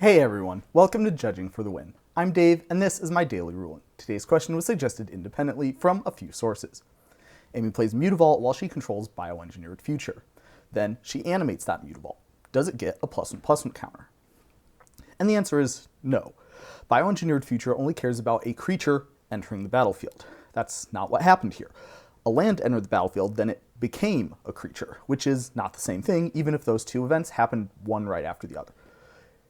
Hey everyone, welcome to Judging for the Win. I'm Dave, and this is my daily ruling. Today's question was suggested independently from a few sources. Amy plays Mutavault while she controls Bioengineered Future. Then she animates that Mutavault. Does it get a +1/+1 counter? And the answer is no. Bioengineered Future only cares about a creature entering the battlefield. That's not what happened here. A land entered the battlefield, then it became a creature, which is not the same thing, even if those two events happened one right after the other.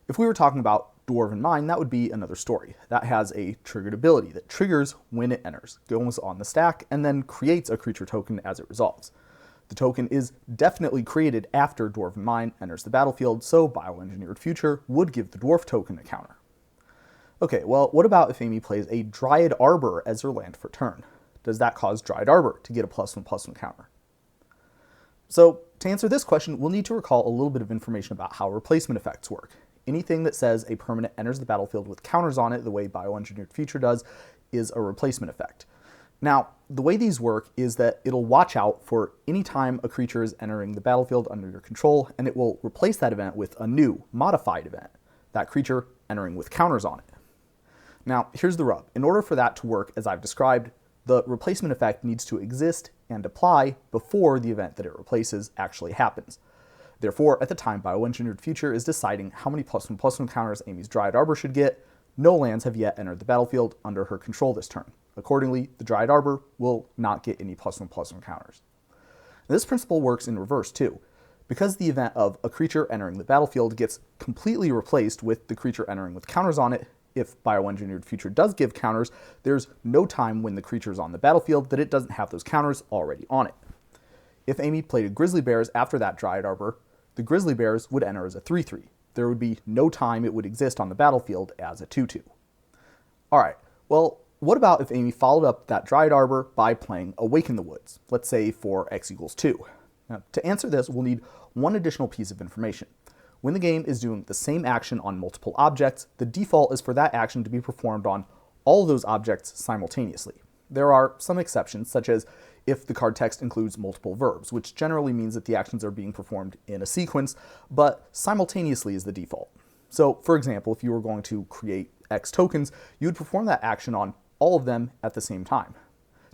If we were talking about Dwarven Mine, that would be another story. That has a triggered ability that triggers when it enters, goes on the stack, and then creates a creature token as it resolves. The token is definitely created after Dwarven Mine enters the battlefield, so Bioengineered Future would give the dwarf token a counter. Okay, well, what about if Amy plays a Dryad Arbor as her land for turn? Does that cause Dryad Arbor to get a +1/+1 counter? So, to answer this question, we'll need to recall a little bit of information about how replacement effects work. Anything that says a permanent enters the battlefield with counters on it, the way Bioengineered Future does, is a replacement effect. Now, the way these work is that it'll watch out for any time a creature is entering the battlefield under your control, and it will replace that event with a new, modified event, that creature entering with counters on it. Now, here's the rub. In order for that to work as I've described, the replacement effect needs to exist and apply before the event that it replaces actually happens. Therefore, at the time Bioengineered Future is deciding how many +1/+1 counters Amy's Dryad Arbor should get, no lands have yet entered the battlefield under her control this turn. Accordingly, the Dryad Arbor will not get any +1/+1 counters. Now, this principle works in reverse too. Because the event of a creature entering the battlefield gets completely replaced with the creature entering with counters on it, if Bioengineered Future does give counters, there's no time when the creature is on the battlefield that it doesn't have those counters already on it. If Amy played a Grizzly Bears after that Dryad Arbor, the Grizzly Bears would enter as a 3/3. There would be no time it would exist on the battlefield as a 2/2. Alright, well, what about if Amy followed up that Dryad Arbor by playing Awaken the Woods, let's say for x=2? Now, to answer this, we'll need one additional piece of information. When the game is doing the same action on multiple objects, the default is for that action to be performed on all of those objects simultaneously. There are some exceptions, such as if the card text includes multiple verbs, which generally means that the actions are being performed in a sequence, but simultaneously is the default. So, for example, if you were going to create X tokens, you would perform that action on all of them at the same time.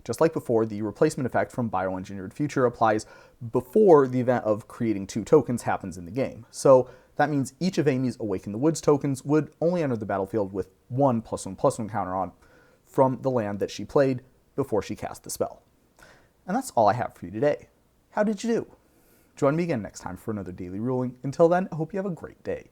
Just like before, the replacement effect from Bioengineered Future applies before the event of creating 2 tokens happens in the game. So that means each of Amy's Awaken the Woods tokens would only enter the battlefield with one +1/+1 counter on from the land that she played before she cast the spell. And that's all I have for you today. How did you do? Join me again next time for another daily ruling. Until then, I hope you have a great day.